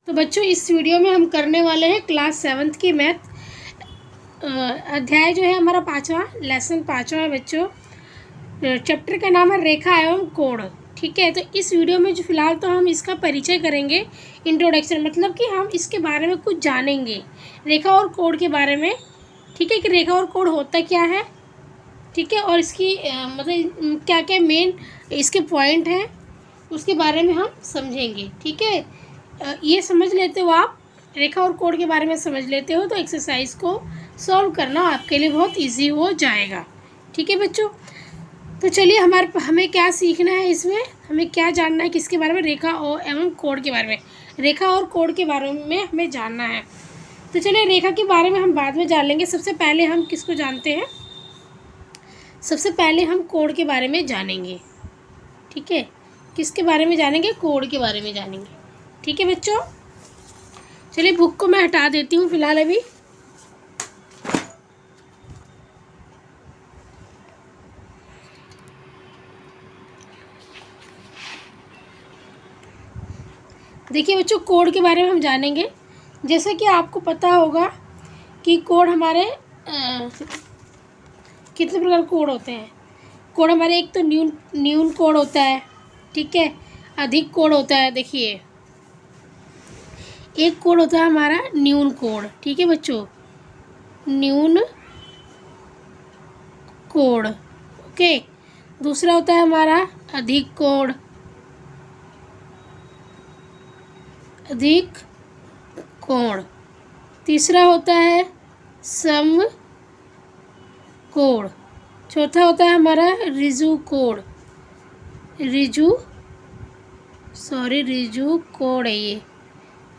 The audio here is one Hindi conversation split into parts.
तो बच्चों इस वीडियो में हम करने वाले हैं क्लास 7th की मैथ अध्याय जो है हमारा 5वां लेसन 5वां है बच्चों। चैप्टर का नाम है रेखा एवं कोण। ठीक है, तो इस वीडियो में जो फिलहाल तो हम इसका परिचय करेंगे, इंट्रोडक्शन, मतलब कि हम इसके बारे में कुछ जानेंगे रेखा और कोण के बारे में। ठीक है, कि रेखा और कोण होता क्या है, ठीक है, और इसकी मतलब क्या क्या मेन इसके पॉइंट हैं उसके बारे में हम समझेंगे। ठीक है, ये समझ लेते हो आप, रेखा और कोण के बारे में समझ लेते हो तो एक्सरसाइज को सॉल्व करना आपके लिए बहुत इजी हो जाएगा। ठीक है बच्चों, तो चलिए हमें क्या सीखना है, इसमें हमें क्या जानना है, किसके बारे में, रेखा और एवं कोण के बारे में। रेखा और कोण के बारे में हमें जानना है। तो चलिए रेखा के बारे में हम बाद में जान लेंगे। सबसे पहले हम किसको जानते हैं, सबसे पहले हम कोण के बारे में जानेंगे। ठीक है, किसके बारे में जानेंगे, कोण के बारे में जानेंगे। ठीक है बच्चों, चलिए बुक को मैं हटा देती हूँ फिलहाल अभी। देखिए बच्चों, कोण के बारे में हम जानेंगे। जैसे कि आपको पता होगा कि कोण हमारे कितने प्रकार के कोण होते हैं। कोण हमारे एक तो न्यून कोण होता है, ठीक है, अधिक कोण होता है। देखिए एक कोण होता है हमारा न्यून कोण, ठीक है बच्चों, न्यून कोण। ओके, दूसरा होता है हमारा अधिक कोण, अधिक कोण। तीसरा होता है सम कोण। चौथा होता है हमारा ऋजु कोण, ऋजु कोण है ये,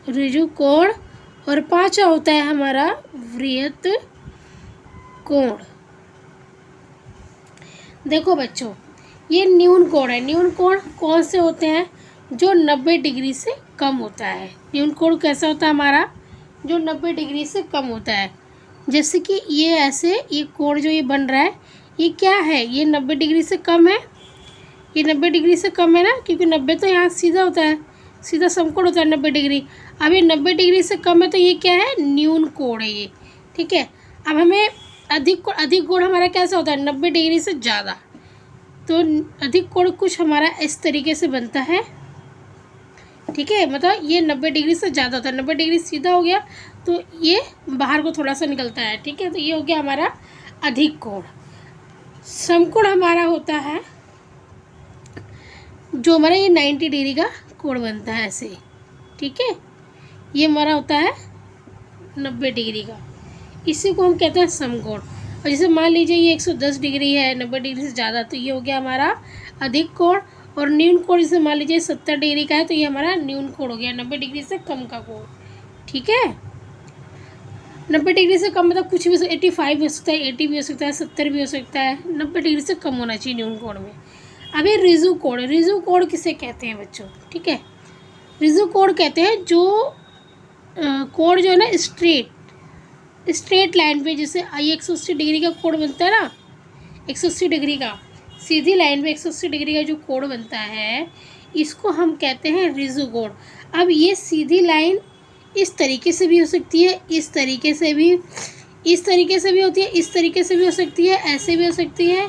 ऋजु कोण। और पांचवा होता है हमारा वृहत कोण। देखो बच्चों, ये न्यून कोण है। न्यून कोण कौन से होते हैं, जो 90 डिग्री से कम होता है। न्यून कोण कैसा होता है हमारा, जो 90 डिग्री से कम होता है। जैसे कि ये ऐसे, ये कोण जो ये बन रहा है ये क्या है, ये 90 डिग्री से कम है। ये 90 डिग्री से कम है ना, क्योंकि 90 तो यहाँ सीधा होता है, सीधा समकोण होता है 90 डिग्री। अब ये 90 डिग्री से कम है तो ये क्या है, न्यून कोण है ये। ठीक है, अब हमें अधिक कोण हमारा कैसा होता है, 90 डिग्री से ज़्यादा। तो अधिक कोण कुछ हमारा इस तरीके से बनता है। ठीक है, मतलब ये 90 डिग्री से ज़्यादा होता है। 90 डिग्री सीधा हो गया तो ये बाहर को थोड़ा सा निकलता है। ठीक है, तो ये हो गया हमारा अधिक कोण। समकोण हमारा होता है जो हमारा ये 90 डिग्री का कोण बनता है ऐसे। ठीक है, ये हमारा होता है 90 डिग्री का, इसी को हम कहते हैं समकोण। और जैसे मान लीजिए ये 110 डिग्री है, 90 डिग्री से ज़्यादा, तो ये हो गया हमारा अधिक कोण। और न्यून कोण जैसे मान लीजिए 70 डिग्री का है तो ये हमारा न्यून कोण हो गया, 90 डिग्री से कम का कोण। ठीक है, 90 डिग्री से कम मतलब कुछ भी, 85 भी हो सकता है, 80 भी हो सकता है, 70 भी हो सकता है। 90 डिग्री से कम होना चाहिए न्यून कोण में। अब ये ऋजु कोण, ऋजु कोण किसे कहते हैं बच्चों, ठीक है, ऋजु कोण कहते हैं जो कोण जो है ना स्ट्रेट लाइन पे, जैसे 180 डिग्री का कोण बनता है ना, 180 डिग्री का सीधी लाइन पे 180 डिग्री का जो कोण बनता है, इसको हम कहते हैं ऋजु कोण। अब ये सीधी लाइन इस तरीके से भी हो सकती है, इस तरीके से भी, इस तरीके से भी होती है, इस तरीके से भी हो सकती है, ऐसे भी हो सकती है,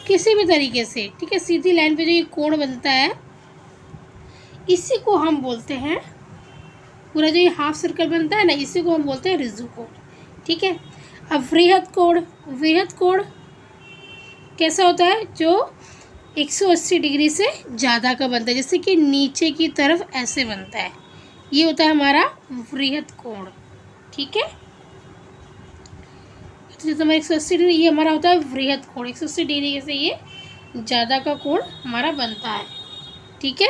किसी भी तरीके से। ठीक है, सीधी लाइन पे जो ये कोण बनता है इसी को हम बोलते हैं, पूरा जो ये हाफ सर्कल बनता है ना, इसी को हम बोलते हैं ऋजु कोण। ठीक है, अब वृहत कोण, वृहत कोण कैसा होता है, जो 180 डिग्री से ज़्यादा का बनता है, जैसे कि नीचे की तरफ ऐसे बनता है, ये होता है हमारा वृहत कोण। ठीक है, तो हमारा 180 डिग्री ये हमारा होता है वृहत कोण, 180 डिग्री से ये ज़्यादा का कोण हमारा बनता है। ठीक है,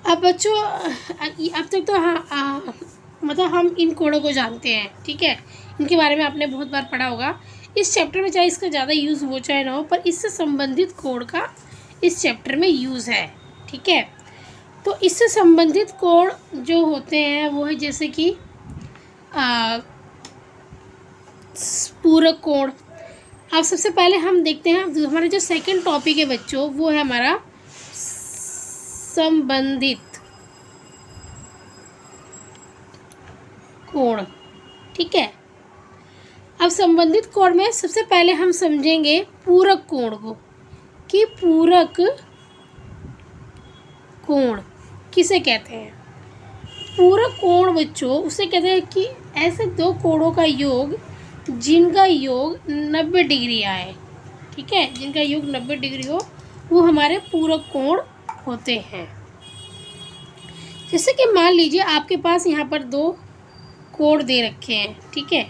अब बच्चों अब तक तो हाँ मतलब हम इन कोणों को जानते हैं। ठीक है, इनके बारे में आपने बहुत बार पढ़ा होगा इस चैप्टर में, चाहे इसका ज़्यादा यूज़ हो चाहे ना हो, पर इससे संबंधित कोण का इस चैप्टर में यूज़ है। ठीक है, तो इससे संबंधित कोण जो होते हैं वो है जैसे कि पूरक कोण। अब सबसे पहले हम देखते हैं हमारा जो सेकंड टॉपिक है बच्चों, वो है हमारा संबंधित कोण। ठीक है, अब संबंधित कोण में सबसे पहले हम समझेंगे पूरक कोण को, कि पूरक कोण किसे कहते हैं। पूरक कोण बच्चों उसे कहते हैं कि ऐसे दो कोणों का योग जिनका योग 90 डिग्री आए। ठीक है, जिनका योग 90 डिग्री हो वो हमारे पूरक कोण होते हैं। जैसे कि मान लीजिए आपके पास यहाँ पर दो कोण दे रखे हैं। ठीक है,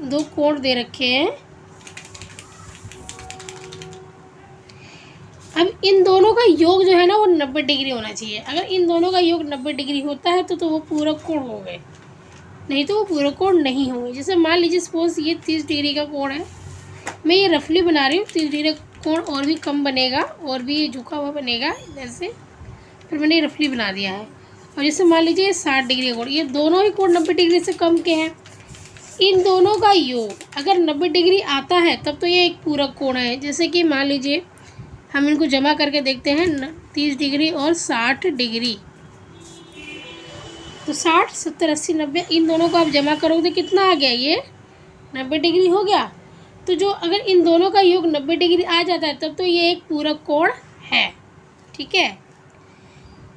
दो कोण दे रखे हैं। अब इन दोनों का योग जो है ना वो 90 डिग्री होना चाहिए। अगर इन दोनों का योग 90 डिग्री होता है तो वो पूरक कोण हो गए, नहीं तो वो पूरक कोण नहीं होंगे। जैसे मान लीजिए सपोज ये 30 डिग्री का कोण है, मैं ये रफली बना रही हूँ। 30 डिग्री का कोण और भी कम बनेगा, और भी ये झुका हुआ बनेगा इधर से, फिर मैंने ये रफली बना दिया है। और जैसे मान लीजिए 60 डिग्री का कोण, ये दोनों ही कोण 90 डिग्री से कम के हैं। इन दोनों का योग अगर 90 डिग्री आता है तब तो ये एक पूरक कोण है। जैसे कि मान लीजिए हम इनको जमा करके देखते हैं, 30 डिग्री और 60 डिग्री, तो 60, 70, 80, 90 इन दोनों को आप जमा करोगे तो कितना आ गया, ये 90 डिग्री हो गया। तो जो अगर इन दोनों का योग 90 डिग्री आ जाता है तब तो ये एक पूरक कोण है। ठीक है,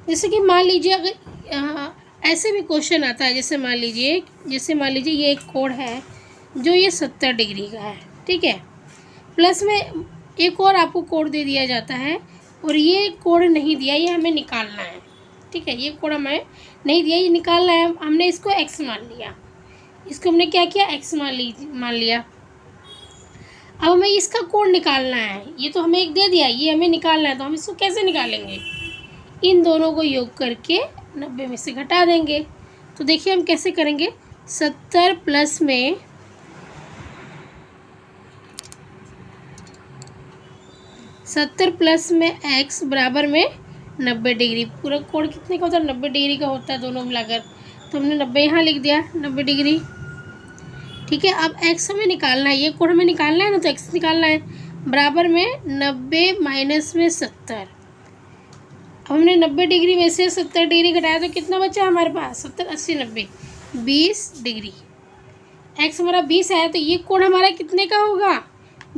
जैसे कि मान लीजिए अगर ऐसे भी क्वेश्चन आता है, जैसे मान लीजिए ये एक कोण है जो ये 70 डिग्री का है। ठीक है, प्लस में एक और आपको कोण दे दिया जाता है, और ये कोण नहीं दिया, ये हमें निकालना है। ठीक है, ये कोण हमें नहीं दिया, ये निकालना है। हमने इसको x मान लिया, इसको हमने क्या किया, x मान लिया। अब हमें इसका कोण निकालना है। ये तो हमें एक दे दिया, ये हमें निकालना है। तो हम इसको कैसे निकालेंगे, इन दोनों को योग करके 90 में से घटा देंगे। तो देखिए हम कैसे करेंगे, 70 प्लस में 70 प्लस में x बराबर में 90 डिग्री। पूरा कोण कितने का होता है, 90 डिग्री का होता है दोनों मिलाकर। तो हमने 90 यहाँ लिख दिया, 90 डिग्री। ठीक है, अब x हमें निकालना है, ये कोण हमें निकालना है ना, तो x निकालना है बराबर में 90 माइनस में 70। अब हमने 90 डिग्री में से 70 डिग्री घटाया तो कितना बचा हमारे पास, 70, 80, 90, 20 डिग्री। x हमारा 20 है, तो ये कोण हमारा कितने का होगा,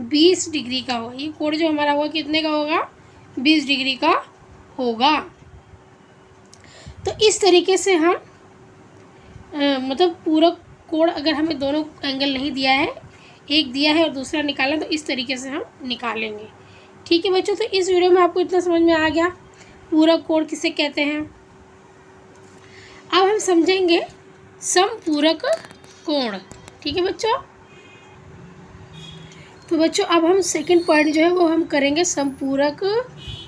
20 डिग्री का होगा। ये कोण जो हमारा होगा कितने का होगा, 20 डिग्री का होगा। तो इस तरीके से हम मतलब पूरक कोण अगर हमें दोनों एंगल नहीं दिया है, एक दिया है और दूसरा निकालें, तो इस तरीके से हम निकालेंगे। ठीक है बच्चों, तो इस वीडियो में आपको इतना समझ में आ गया पूरक कोण किसे कहते हैं। अब हम समझेंगे समपूरक कोण। ठीक है बच्चों, तो बच्चों अब हम सेकंड पॉइंट जो है वो हम करेंगे समपूरक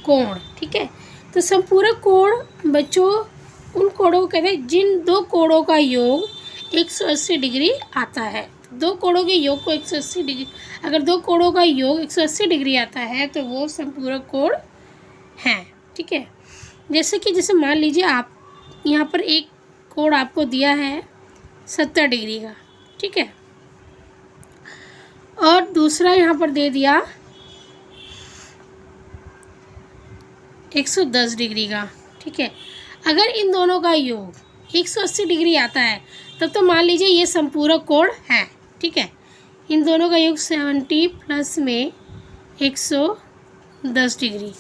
कोण। ठीक है, तो समपूरक कोण बच्चों उन कोणों को कहते हैं जिन दो कोणों का योग 180 डिग्री आता है। दो कोणों के योग को 180 डिग्री, अगर दो कोणों का योग 180 डिग्री आता है तो वो समपूरक कोण है। ठीक है, जैसे मान लीजिए आप यहाँ पर एक कोण आपको दिया है 70 डिग्री का। ठीक है, और दूसरा यहाँ पर दे दिया 110 डिग्री का। ठीक है, अगर इन दोनों का योग 180 डिग्री आता है तब तो मान लीजिए ये समपूरक कोण है। ठीक है, इन दोनों का योग 70 प्लस में 110 डिग्री।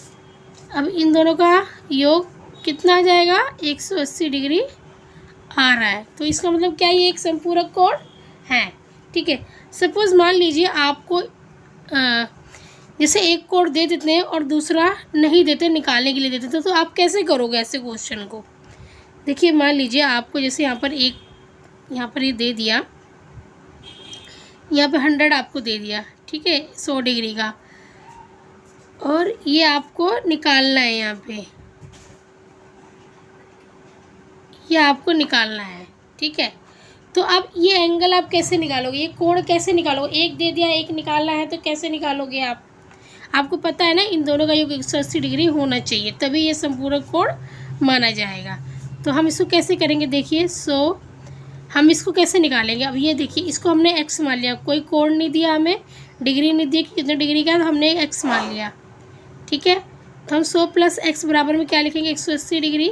अब इन दोनों का योग कितना आ जाएगा, 180 डिग्री आ रहा है, तो इसका मतलब क्या, ये एक समपूरक कोण है। ठीक है, सपोज़ मान लीजिए आपको जैसे एक कोण दे देते हैं और दूसरा नहीं देते, निकालने के लिए देते थे, तो आप कैसे करोगे ऐसे क्वेश्चन को। देखिए मान लीजिए आपको जैसे यहाँ पर ये दे दिया, यहाँ पे 100 आपको दे दिया। ठीक है, 100 डिग्री का, और ये आपको निकालना है, यहाँ पे ये आपको निकालना है। ठीक है, तो अब ये एंगल आप कैसे निकालोगे, ये कोण कैसे निकालोगे, एक दे दिया एक निकालना है तो कैसे निकालोगे आप। आपको पता है ना इन दोनों का योग 180 डिग्री होना चाहिए, तभी ये संपूरक कोण माना जाएगा। तो हम इसको कैसे करेंगे, देखिए हम इसको कैसे निकालेंगे। अब ये देखिए, इसको हमने x मान लिया, कोई कोण नहीं दिया हमें, डिग्री नहीं दी कि कितने डिग्री का, तो हमने x मान लिया। ठीक है, तो हम 100 प्लस एक्स बराबर में क्या लिखेंगे, 180 डिग्री।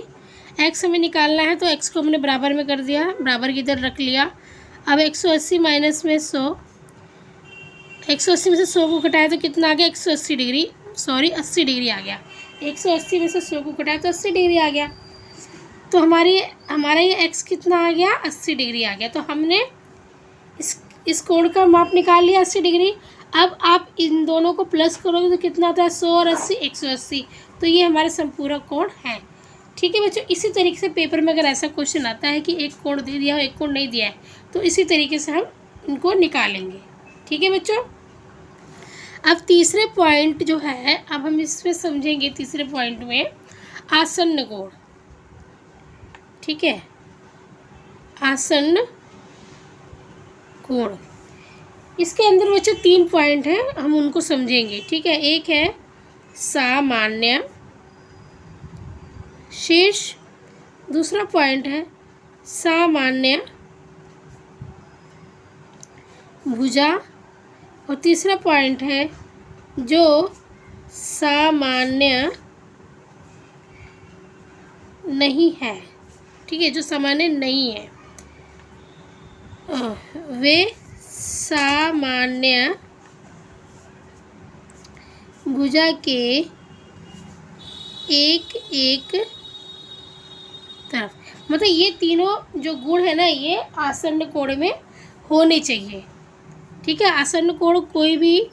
एक्स हमें निकालना है तो एक्स को हमने बराबर में कर दिया, बराबर की इधर रख लिया। अब 180 माइनस में 100, 180 में से 100 को घटाया तो कितना आ गया, 180 डिग्री, सॉरी 80 डिग्री आ गया। 180 में से 100 को घटाया तो 80 डिग्री आ गया। तो हमारा ये एक्स कितना आ गया, 80 डिग्री आ गया। तो हमने इस कोण का माप निकाल लिया 80 डिग्री। अब आप इन दोनों को प्लस करोगे तो कितना आता है, 100 और 80, 180। तो ये हमारे संपूरक कोण है। ठीक है बच्चों, इसी तरीके से पेपर में अगर ऐसा क्वेश्चन आता है कि एक कोण दे दिया हो एक कोण नहीं दिया है तो इसी तरीके से हम इनको निकालेंगे। ठीक है बच्चों, अब तीसरे पॉइंट जो है, अब हम इसमें समझेंगे तीसरे पॉइंट में आसन्न कोण। ठीक है, आसन्न कोण, इसके अंदर बच्चों 3 पॉइंट हैं, हम उनको समझेंगे। ठीक है, एक है सामान्य शीर्ष, दूसरा पॉइंट है सामान्य भुजा, और तीसरा पॉइंट है जो सामान्य नहीं है। ठीक है, जो सामान्य नहीं है वे सामान्य भुजा के एक एक तरफ, मतलब ये तीनों जो गुण है ना ये आसन्न कोण में होने चाहिए। ठीक है, आसन्न कोण कोई भी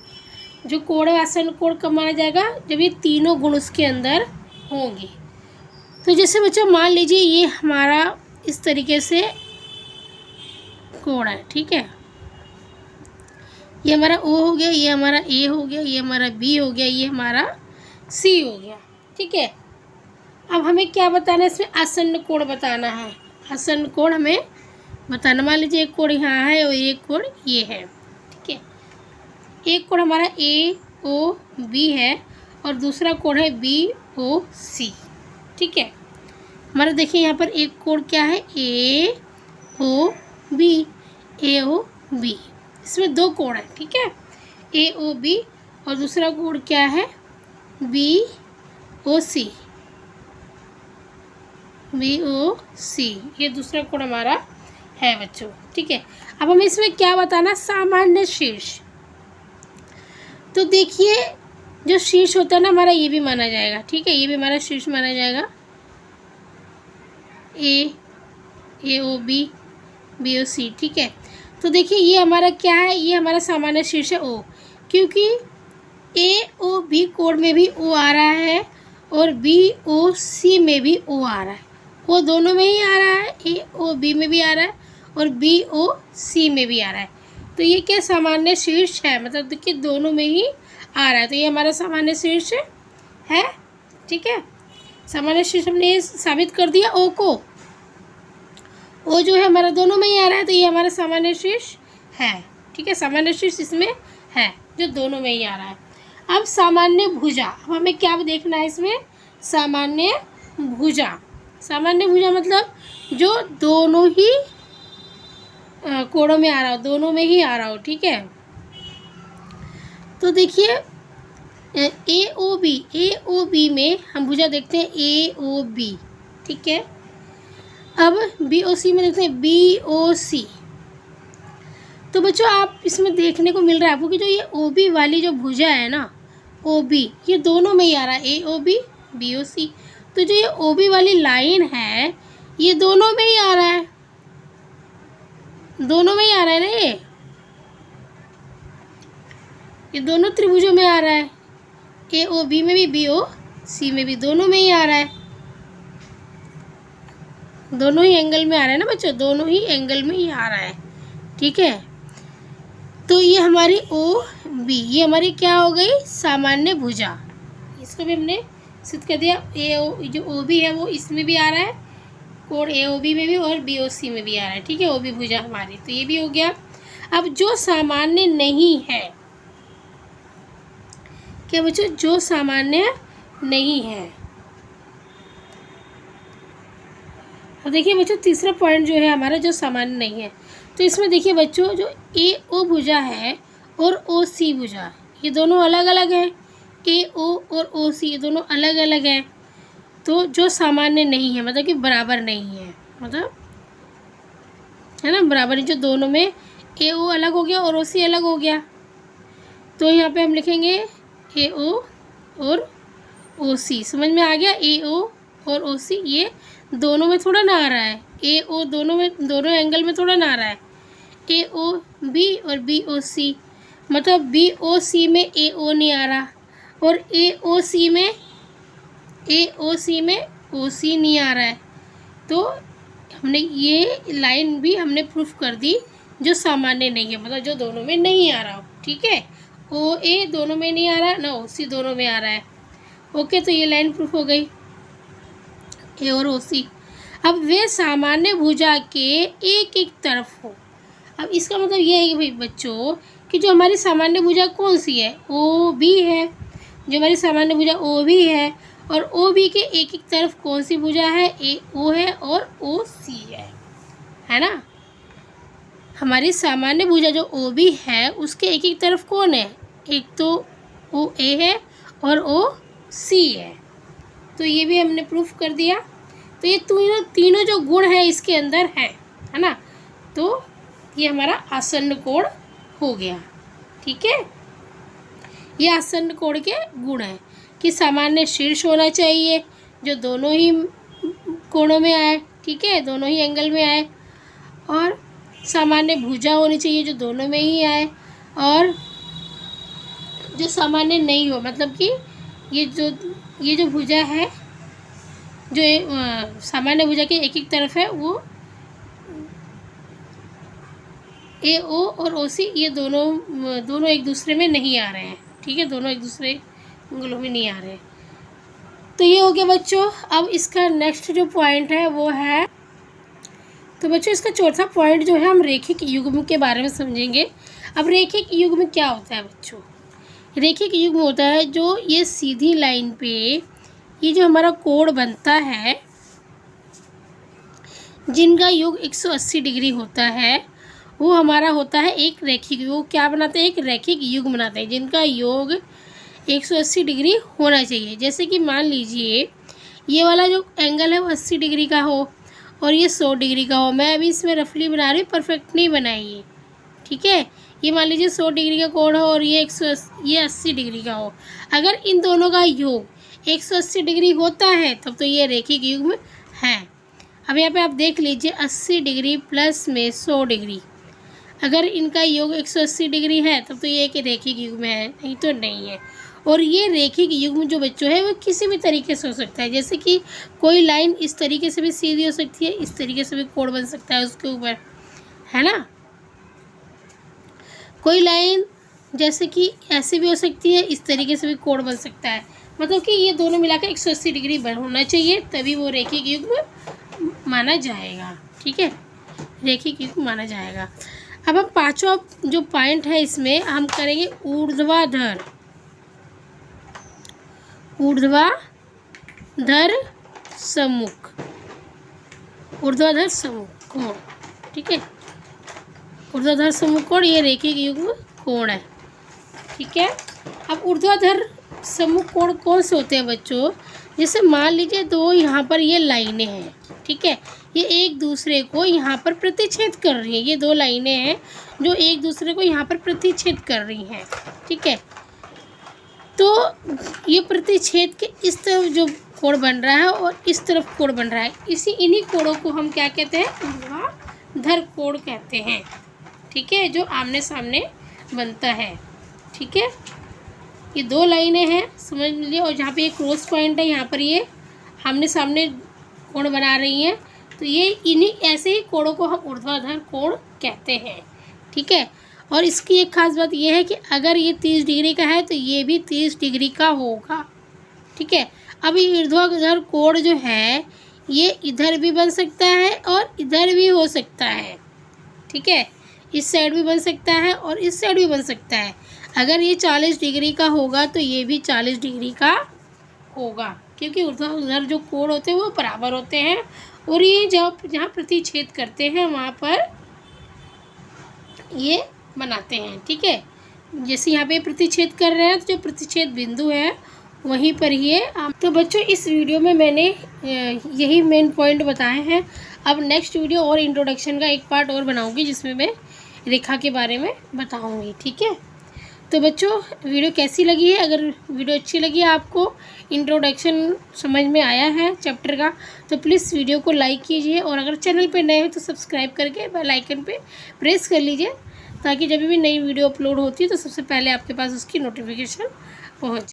जो कोण है आसन्न कोण कब माना जाएगा, जब ये तीनों गुण उसके अंदर होंगे। तो जैसे बच्चों मान लीजिए ये हमारा इस तरीके से कोण है। ठीक है, ये हमारा O हो गया, ये हमारा A हो गया, ये हमारा B हो गया, ये हमारा C हो गया। ठीक है, अब हमें क्या बताना है, इसमें आसन्न कोण बताना है। आसन्न कोण हमें बताना, मान लीजिए एक कोण यहाँ है और एक कोण ये है। ठीक है, एक कोण हमारा AOB है और दूसरा कोण है BOC। ठीक है, हमारा देखिए यहाँ पर एक कोण क्या है, AOB, इसमें 2 कोण है। ठीक है, AOB और दूसरा कोण क्या है, BOC, ये दूसरा कोण हमारा है बच्चों। ठीक है, अब हमें इसमें क्या बताना, सामान्य शीर्ष। तो देखिए जो शीर्ष होता है ना हमारा, ये भी माना जाएगा। ठीक है, ये भी हमारा शीर्ष माना जाएगा, AOB BOC। ठीक है, तो देखिए ये हमारा क्या है, ये हमारा सामान्य शीर्ष है O, क्योंकि AOB कोण में भी O आ रहा है और BOC में भी O आ रहा है। O दोनों में ही आ रहा है, AOB में भी आ रहा है और BOC में भी आ रहा है। तो ये क्या सामान्य शीर्ष है, मतलब देखिए दोनों में ही आ रहा है। तो ये हमारा सामान्य शीर्ष है। ठीक है, सामान्य शीर्ष हमने ये साबित कर दिया O को, O जो है हमारा दोनों में ही आ रहा है, तो ये हमारा सामान्य शीर्ष है। ठीक है, सामान्य शीर्ष इसमें है जो दोनों में ही आ रहा है। अब सामान्य भुजा, अब हमें क्या देखना है इसमें, सामान्य भुजा। सामान्य भुजा मतलब जो दोनों ही कोणों में आ रहा हो, दोनों में ही आ रहा हो। ठीक है, तो देखिए AOB में हम भुजा देखते हैं AOB। ठीक है, अब BOC में देखते हैं BOC। तो बच्चों आप इसमें देखने को मिल रहा है आपको कि जो ये OB वाली जो भुजा है ना, OB, ये दोनों में ही आ रहा है, AOB BOC। तो जो ये OB वाली लाइन है ये दोनों में ही आ रहा है, दोनों में ही आ रहा है ना, ये दोनों त्रिभुजों में आ रहा है, AOB में भी BOC में भी, दोनों में ही आ रहा है, दोनों ही एंगल में आ रहा है ना बच्चों, दोनों ही एंगल में ही आ रहा है। ठीक है, तो ये हमारी OB, ये हमारी क्या हो गई, सामान्य भुजा। इसको भी हमने सिद्ध कर दिया। जो OB है वो इसमें भी आ रहा है, कोण AOB में भी और BOC में भी आ रहा है। ठीक है, OB भुजा हमारी, तो ये भी हो गया। अब जो सामान्य नहीं है, क्या बच्चों, जो सामान्य नहीं है, अब देखिए बच्चों तीसरा पॉइंट जो है हमारा जो सामान्य नहीं है, तो इसमें देखिए बच्चों जो AO भुजा है और OC भुजा, ये दोनों अलग अलग हैं। ए ओ और ओ सी दोनों अलग अलग हैं, तो जो सामान्य नहीं है मतलब कि बराबर नहीं है, मतलब है ना, बराबर नहीं, जो दोनों में ए ओ अलग हो गया और ओ सी अलग हो गया, तो यहाँ पे हम लिखेंगे ए ओ और ओ सी। समझ में आ गया? ए ओ और ओ सी ये दोनों में थोड़ा ना आ रहा है, ए ओ दोनों में, दोनों एंगल में थोड़ा ना आ रहा है। ए ओ बी और बी ओ सी, मतलब बी ओ सी में ए ओ नहीं आ रहा और ए ओ सी में ओ सी नहीं आ रहा है, तो हमने ये लाइन भी हमने प्रूफ कर दी जो सामान्य नहीं है, मतलब जो दोनों में नहीं आ रहा हो। ठीक है, ओ ए दोनों में नहीं आ रहा ना ओ सी दोनों में आ रहा है। ओके, तो ये लाइन प्रूफ हो गई, ए और ओ सी। अब वे सामान्य भुजा के एक एक तरफ हो। अब इसका मतलब ये है कि भाई बच्चों कि जो हमारी सामान्य भुजा कौन सी है, ओ बी है, जो हमारी सामान्य भुजा ओ बी है, और ओ बी के एक एक तरफ कौन सी भुजा है, ए ओ है और ओ सी है ना। हमारी सामान्य भुजा जो ओ बी है उसके एक एक तरफ कौन है, एक तो ओ ए है और ओ सी है, तो ये भी हमने प्रूफ कर दिया। तो ये तीनों जो गुण है इसके अंदर है ना, तो ये हमारा आसन्न कोण हो गया। ठीक है, ये आसन्न कोण के गुण हैं कि सामान्य शीर्ष होना चाहिए जो दोनों ही कोणों में आए, ठीक है, दोनों ही एंगल में आए, और सामान्य भुजा होनी चाहिए जो दोनों में ही आए, और जो सामान्य नहीं हो मतलब कि ये जो भुजा है जो सामान्य भुजा के एक एक तरफ है वो ए ओ और ओ सी ये दोनों एक दूसरे में नहीं आ रहे हैं। ठीक है, दोनों एक दूसरे एंगलों में नहीं आ रहे हैं। तो ये हो गया बच्चों। अब इसका नेक्स्ट जो पॉइंट है वो है, तो बच्चों इसका चौथा पॉइंट जो है हम रेखिक युग्म के बारे में समझेंगे। अब रेखिक युग्म क्या होता है बच्चों? रेखिक युग्म होता है जो ये सीधी लाइन पे ये जो हमारा कोण बनता है जिनका योग 180 डिग्री होता है वो हमारा होता है एक रैखिक योग। क्या बनाते हैं? एक रैखिक युग्म बनाते हैं जिनका योग 180 डिग्री होना चाहिए। जैसे कि मान लीजिए ये वाला जो एंगल है वो 80 डिग्री का हो और ये 100 डिग्री का हो। मैं अभी इसमें रफली बना रही हूँ, परफेक्ट नहीं बनाई है। ठीक है, ये मान लीजिए 100 डिग्री का कोण हो और ये 80 डिग्री का हो। अगर इन दोनों का योग 180 डिग्री होता है तब तो ये रैखिक युग्म है। अब यहाँ पे आप देख लीजिए 80 डिग्री प्लस में 100 डिग्री, अगर इनका योग 180 डिग्री है तब तो ये एक रैखिक युग्म है, नहीं तो नहीं है। और ये रैखिक युग्म जो बच्चों है वो किसी भी तरीके से हो सकता है। जैसे कि कोई लाइन इस तरीके से भी सीधी हो सकती है, इस तरीके से भी कोण बन सकता है उसके ऊपर, है ना। कोई लाइन जैसे कि ऐसे भी हो सकती है, इस तरीके से भी कोण बन सकता है। मतलब कि ये दोनों मिलाकर 180 डिग्री होना चाहिए तभी वो रैखिक युग्म माना जाएगा। ठीक है, रैखिक युग्म माना जाएगा। अब हम पांचवा जो पॉइंट है इसमें हम करेंगे ऊर्ध्वाधर सम्मुख, ऊर्ध्वाधर सम्मुख कोण। ठीक है, ऊर्ध्वाधर सम्मुख कोण ये रैखिक युग्म कोण है। ठीक है, अब ऊर्ध्वाधर सम्मुख कोण कौन से होते हैं बच्चों? जैसे मान लीजिए दो यहाँ पर ये लाइनें हैं, ठीक है, ये एक दूसरे को यहाँ पर प्रतिच्छेद कर रही हैं। ये दो लाइनें हैं जो एक दूसरे को यहाँ पर प्रतिच्छेद कर रही हैं। ठीक है, तो ये प्रतिच्छेद के इस तरफ जो कोण बन रहा है और इस तरफ कोण बन रहा है, इन्हीं कोणों को हम क्या कहते हैं? ऊर्ध्वाधर कोण कहते हैं। ठीक है, जो आमने सामने बनता है। ठीक है, ये दो लाइनें हैं समझ लीजिए, और जहाँ पे ये क्रॉस पॉइंट है यहाँ पर ये आमने सामने कोण बना रही हैं, तो ये इन्हीं ऐसे ही कोणों को हम ऊर्ध्वाधर कोण कहते हैं। ठीक है, और इसकी एक खास बात यह है कि अगर ये 30 डिग्री का है तो ये भी 30 डिग्री का होगा। ठीक है, अब ये ऊर्ध्वाधर कोण जो है ये इधर भी बन सकता है और इधर भी हो सकता है। ठीक है, इस साइड भी बन सकता है और इस साइड भी बन सकता है। अगर ये 40 डिग्री का होगा तो ये भी 40 डिग्री का होगा, क्योंकि ऊर्ध्वाधर जो कोण होते हैं वो बराबर होते हैं और ये जहाँ प्रतिच्छेद करते हैं वहाँ पर ये बनाते हैं। ठीक है, जैसे यहाँ पे प्रतिच्छेद कर रहे हैं तो जो प्रतिच्छेद बिंदु है वहीं पर ही है। तो बच्चों इस वीडियो में मैंने यही मेन पॉइंट बताए हैं। अब नेक्स्ट वीडियो और इंट्रोडक्शन का एक पार्ट और बनाऊंगी जिसमें मैं रेखा के बारे में बताऊंगी, ठीक है। तो बच्चों वीडियो कैसी लगी है? अगर वीडियो अच्छी लगी है, आपको इंट्रोडक्शन समझ में आया है चैप्टर का, तो प्लीज़ वीडियो को लाइक कीजिए और अगर चैनल पे नए हैं तो सब्सक्राइब करके बेल आइकन पे प्रेस कर लीजिए, ताकि जब भी नई वीडियो अपलोड होती है तो सबसे पहले आपके पास उसकी नोटिफिकेशन पहुँचे।